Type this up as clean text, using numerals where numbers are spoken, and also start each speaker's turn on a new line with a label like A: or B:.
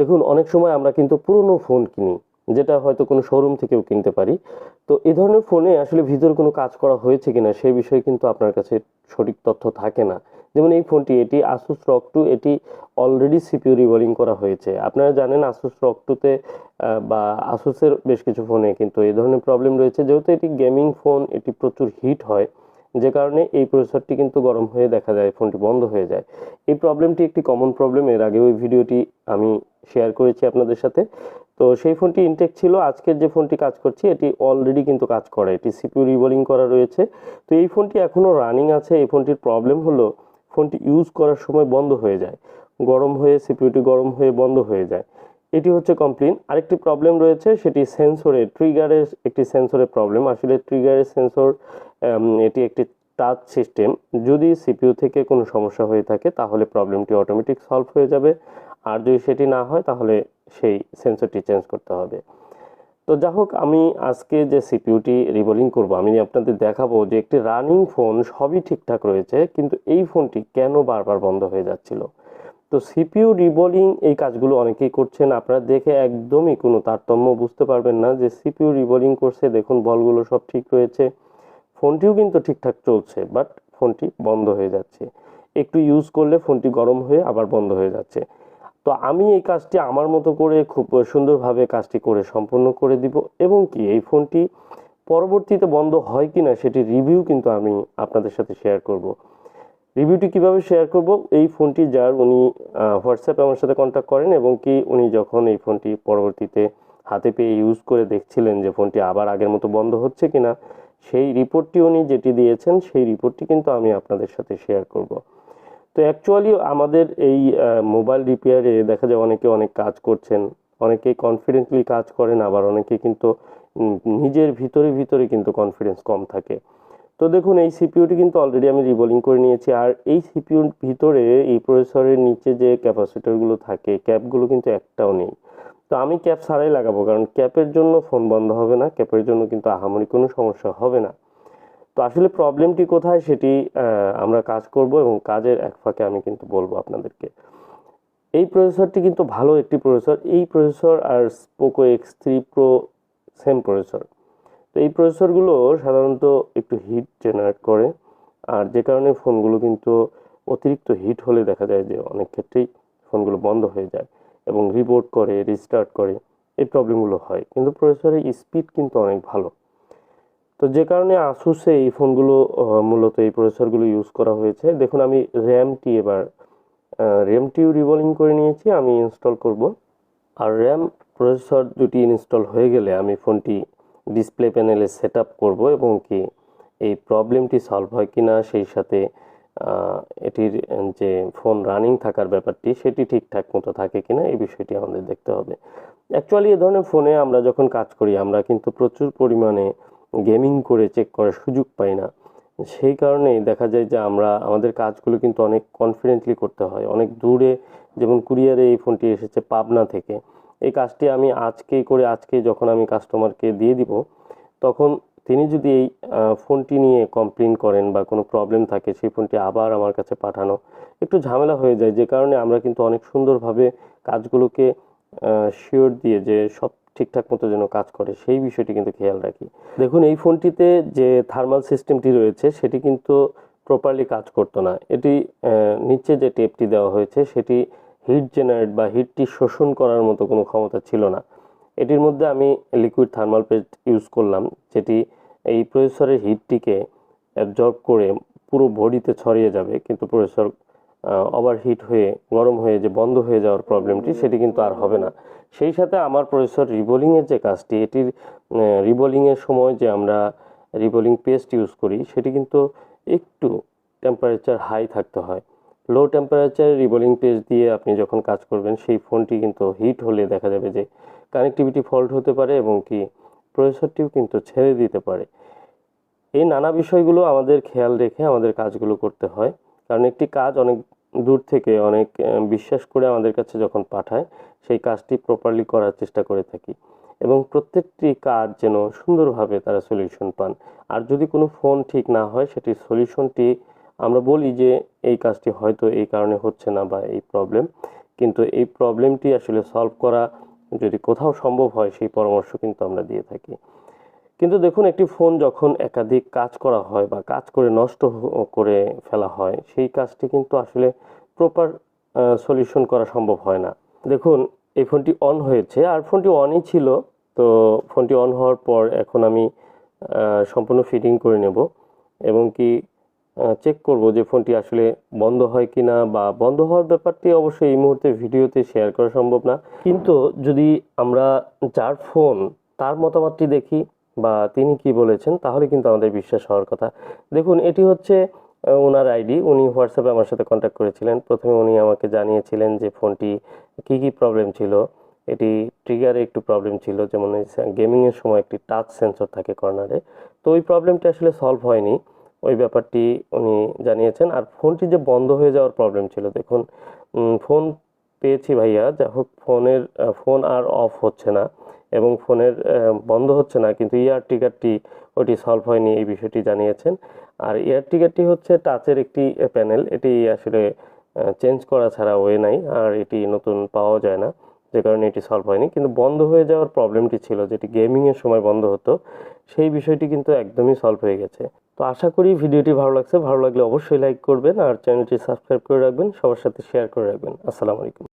A: দেখুন, অনেক সময় আমরা কিন্তু পুরনো ফোন কিনি, যেটা হয়তো কোনো শোরুম থেকেও কিনতে পারি। তো এই ধরনের ফোনে আসলে ভিতরে কোনো কাজ করা হয়েছে কিনা সেই বিষয়ে কিন্তু আপনার কাছে সঠিক তথ্য থাকে না। যেমন এই ফোনটি, এটি Asus ROG 2, এটি অলরেডি সিপিইউ রিবোলিং করা হয়েছে। আপনারা জানেন Asus ROG 2 তে বা Asus এর বেশ কিছু ফোনে কিন্তু এই ধরনের প্রবলেম রয়েছে। যেহেতু এটি গেমিং ফোন, এটি প্রচুর হিট হয়, যে কারণে এই প্রসেসরটি কিন্তু গরম হয়ে দেখা যায় ফোনটি বন্ধ হয়ে যায়। এই প্রবলেমটি একটি কমন প্রবলেম, এর আগে ওই ভিডিওটি আমি শেয়ার করেছি আপনাদের সাথে। তো সেই ফোনটি ইনটেক ছিল। আজকের যে ফোনটি কাজ করছি এটি অলরেডি কিন্তু কাজ করে, এটি সিপিইউ রিবোলিং করা রয়েছে। তো এই ফোনটি এখনও রানিং আছে। এই ফোনটির প্রবলেম হলো ফোনটি ইউজ করার সময় বন্ধ হয়ে যায়, গরম হয়ে সিপিইউটি গরম হয়ে বন্ধ হয়ে যায়। এটি হচ্ছে কমপ্লেন। আরেকটি প্রবলেম রয়েছে, সেটি সেন্সরের, ট্রিগারের একটি সেন্সরের প্রবলেম। আসলে ট্রিগারের সেন্সর, এটি একটি টাচ সিস্টেম। যদি সিপিইউ থেকে কোনো সমস্যা হয়ে থাকে তাহলে প্রবলেমটি অটোমেটিক সলভ হয়ে যাবে, আর যদি সেটি না হয় তাহলে সেই সেন্সরটি চেঞ্জ করতে হবে। তো যা হোক, আমি আজকে যে সিপিইউটি রিবোলিং করব, আমি আপনাদের দেখাবো যে একটি রানিং ফোন সবই ঠিকঠাক রয়েছে, কিন্তু এই ফোনটি কেন বারবার বন্ধ হয়ে যাচ্ছিল। তো সিপিইউ রিবোলিং এই কাজগুলো অনেকেই করছেন, আপনারা দেখে একদমই কোনো তারতম্য বুঝতে পারবেন না যে সিপিইউ রিবোলিং করছে। দেখুন, বলগুলো সব ঠিক রয়েছে, ফোনটিও কিন্তু ঠিকঠাক চলছে, বাট ফোনটি বন্ধ হয়ে যাচ্ছে। একটু ইউজ করলে ফোনটি গরম হয়ে আবার বন্ধ হয়ে যাচ্ছে। তো আমি এই কাজটি আমার মতো করে খুব সুন্দরভাবে কাজটি করে সম্পূর্ণ করে দিব, এবং কি এই ফোনটি পরবর্তীতে বন্ধ হয় কিনা সেটির রিভিউ কিন্তু আমি আপনাদের সাথে শেয়ার করব। রিভিউটি কিভাবে শেয়ার করব, এই ফোনটি যার, উনি হোয়াটসঅ্যাপে আমার সাথে কন্ট্যাক্ট করেন, এবং কি উনি যখন এই ফোনটি পরবর্তীতে হাতে পেয়ে ইউজ করে দেখছিলেন যে ফোনটি আবার আগের মতো বন্ধ হচ্ছে কিনা, সেই রিপোর্টটি উনি যেটি দিয়েছেন সেই রিপোর্টটি কিন্তু আমি আপনাদের সাথে শেয়ার করব। তো অ্যাকচুয়ালি আমাদের এই মোবাইল রিপেয়ারে দেখা যায় অনেকে অনেক কাজ করছেন, অনেকেই কনফিডেন্টলি কাজ করেন, আবার অনেকে কিন্তু নিজের ভিতরে ভিতরে কিন্তু কনফিডেন্স কম থাকে। তো দেখুন, এই সিপিইউটি কিন্তু অলরেডি আমি রিবোলিং করে নিয়েছি, আর এই সিপিইউর ভিতরে এই প্রসেসরের নিচে যে ক্যাপাসিটরগুলো থাকে, ক্যাপগুলো কিন্তু একটাও নেই। তো আমি ক্যাপ ছাড়াই লাগাবো, কারণ ক্যাপের জন্য ফোন বন্ধ হবে না, ক্যাপের জন্য কিন্তু আহামরি কোনো সমস্যা হবে না। তো আসলে প্রবলেমটি কোথায় সেটি আমরা কাজ করব, এবং কাজের এক ফাঁকে আমি কিন্তু বলবো আপনাদেরকে। এই প্রসেসরটি কিন্তু ভালো একটি প্রসেসর। এই প্রসেসর আর Poco X3 Pro same processor. তো এই প্রসেসরগুলো সাধারণত একটু হিট জেনারেট করে, আর যে কারণে ফোনগুলো কিন্তু অতিরিক্ত হিট হলে দেখা যায় যে অনেক ক্ষেত্রেই ফোনগুলো বন্ধ হয়ে যায় এবং রিবোট করে, রিস্টার্ট করে, এই প্রবলেমগুলো হয়। কিন্তু প্রসেসরের স্পিড কিন্তু অনেক ভালো। তো যে কারণে আসুসে এই ফোনগুলো মূলত এই প্রসেসরগুলো ইউজ করা হয়েছে। দেখুন, আমি র্যামটিও রিবোলিং করে নিয়েছি, আমি ইনস্টল করব। আর র্যাম প্রসেসর দুটি ইনস্টল হয়ে গেলে আমি ফোনটি ডিসপ্লে প্যানেলে সেট আপ করবো, এবং কি এই প্রবলেমটি সলভ হয় কিনা, সেই সাথে এটির যে ফোন রানিং থাকার ব্যাপারটি সেটি ঠিকঠাক মতো থাকে কিনা, এই বিষয়টি আমাদের দেখতে হবে। অ্যাকচুয়ালি এ ধরনের ফোনে আমরা যখন কাজ করি আমরা কিন্তু প্রচুর পরিমাণে গেমিং করে চেক করার সুযোগ পাই না। সেই কারণেই দেখা যায় যে আমরা আমাদের কাজগুলো কিন্তু অনেক কনফিডেন্টলি করতে হয়, অনেক দূরে। যেমন কুরিয়ারে এই ফোনটি এসেছে পাবনা থেকে। এই কাজটি আমি আজকেই করে, আজকে যখন আমি কাস্টমারকে দিয়ে দিব, তখন তিনি যদি এই ফোনটি নিয়ে কমপ্লেন করেন বা কোনো প্রবলেম থাকে, সেই ফোনটি আবার আমার কাছে পাঠানো একটু ঝামেলা হয়ে যায়। যে কারণে আমরা কিন্তু অনেক সুন্দরভাবে কাজগুলোকে শিওর দিয়ে যে সব ঠিকঠাক মতো যেন কাজ করে সেই বিষয়টি কিন্তু খেয়াল রাখি। দেখুন, এই ফোনটিতে যে থার্মাল সিস্টেমটি রয়েছে সেটি কিন্তু প্রপারলি কাজ করতো না। এটি নিচে যে টেপটি দেওয়া হয়েছে সেটি হিট জেনারেট বা হিটটি শোষণ করার মতো কোনো ক্ষমতা ছিল না। এটির মধ্যে আমি লিকুইড থার্মাল পেস্ট ইউজ করলাম, যেটি এই প্রসেসরের হিটটিকে অ্যাবজর্ব করে পুরো বডিতে ছড়িয়ে যাবে, কিন্তু প্রসেসর ওভারহিট হয়ে গরম হয়ে যে বন্ধ হয়ে যাওয়ার প্রবলেমটি সেটি কিন্তু আর হবে না। সেই সাথে আমার প্রসেসর রিবোলিংয়ের যে কাজটি, এটির রিবোলিংয়ের সময় যে আমরা রিবোলিং পেস্ট ইউজ করি সেটি কিন্তু একটু টেম্পারেচার হাই থাকতে হয়। লো টেম্পারেচারে রিবোলিং পেস্ট দিয়ে আপনি যখন কাজ করবেন সেই ফোনটি কিন্তু হিট হলে দেখা যাবে যে কানেক্টিভিটি ফল্ট হতে পারে, এবং কি প্রসেসরটিও কিন্তু ছেড়ে দিতে পারে। এই নানা বিষয়গুলো আমাদের খেয়াল রেখে আমাদের কাজগুলো করতে হয়, কারণ একটি কাজ অনেক দূর থেকে অনেক বিশ্বাস করে আমাদের কাছে যখন পাঠায়, সেই কাজটি প্রপারলি করার চেষ্টা করে থাকি, এবং প্রত্যেকটি কাজ যেন সুন্দরভাবে তারা সলিউশন পান। আর যদি কোনো ফোন ঠিক না হয় সেটির সলিউশনটি আমরা বলি যে এই কাজটি হয়তো এই কারণে হচ্ছে না বা এই প্রবলেম, কিন্তু এই প্রবলেমটি আসলে সলভ করা যদি কোথাও সম্ভব হয় সেই পরামর্শ কিন্তু আমরা দিয়ে থাকি। কিন্তু দেখুন, একটি ফোন যখন একাধিক কাজ করা হয় বা কাজ করে নষ্ট করে ফেলা হয়, সেই কাজটি কিন্তু আসলে প্রপার সলিউশন করা সম্ভব হয় না। দেখুন, এই ফোনটি অন হয়েছে আর ফোনটি অনই ছিল। তো ফোনটি অন হওয়ার পর এখন আমি সম্পূর্ণ ফিটিং করে নেব এবং কি চেক করব যে ফোনটি আসলে বন্ধ হয় কি না, বা বন্ধ হওয়ার ব্যাপারটি অবশ্যই এই মুহূর্তে ভিডিওতে শেয়ার করা সম্ভব না। কিন্তু যদি আমরা যার ফোন তার মতামতটি দেখি বা তিনি কি বলেছেন, তাহলে কিন্তু আমাদের বিশ্বাস হওয়ার কথা। দেখুন, এটি হচ্ছে ওনার আইডি। উনি হোয়াটসঅ্যাপে আমার সাথে কন্ট্যাক্ট করেছিলেন। প্রথমে উনি আমাকে জানিয়েছিলেন যে ফোনটি কি প্রবলেম ছিল। এটি ট্রিগারে একটু প্রবলেম ছিল, যেমন গেমিংয়ের সময় একটি টাচ সেন্সর থাকে কর্নারে। তো ওই প্রবলেমটি আসলে সলভ হয়নি, ওই ব্যাপারটি উনি জানিয়েছেন। আর ফোনটি যে বন্ধ হয়ে যাওয়ার প্রবলেম ছিল, দেখুন ফোন পেয়েছি ভাইয়া, যা হোক ফোন আর অফ হচ্ছে না এবং ফোনের বন্ধ হচ্ছে না, কিন্তু ইয়ার ট্রিগারটি ওটি সলভ হয়নি, এই বিষয়টি জানিয়েছেন। আর ইয়ার ট্রিগারটি হচ্ছে টাচের একটি প্যানেল, এটি আসলে চেঞ্জ করা ছাড়া ওয়ে নাই, আর এটি নতুন পাওয়া যায় না, যে কারণে এটি সলভ হয়নি। কিন্তু বন্ধ হয়ে যাওয়ার প্রবলেমটি ছিল, যেটি গেমিংয়ের সময় বন্ধ হতো, সেই বিষয়টি কিন্তু একদমই সলভ হয়ে গেছে। তো আশা করি ভিডিওটি ভালো লাগছে। ভালো লাগলে অবশ্যই লাইক করবেন আর চ্যানেলটি সাবস্ক্রাইব করে রাখবেন, সবার সাথে শেয়ার করে রাখবেন। আসসালামু আলাইকুম।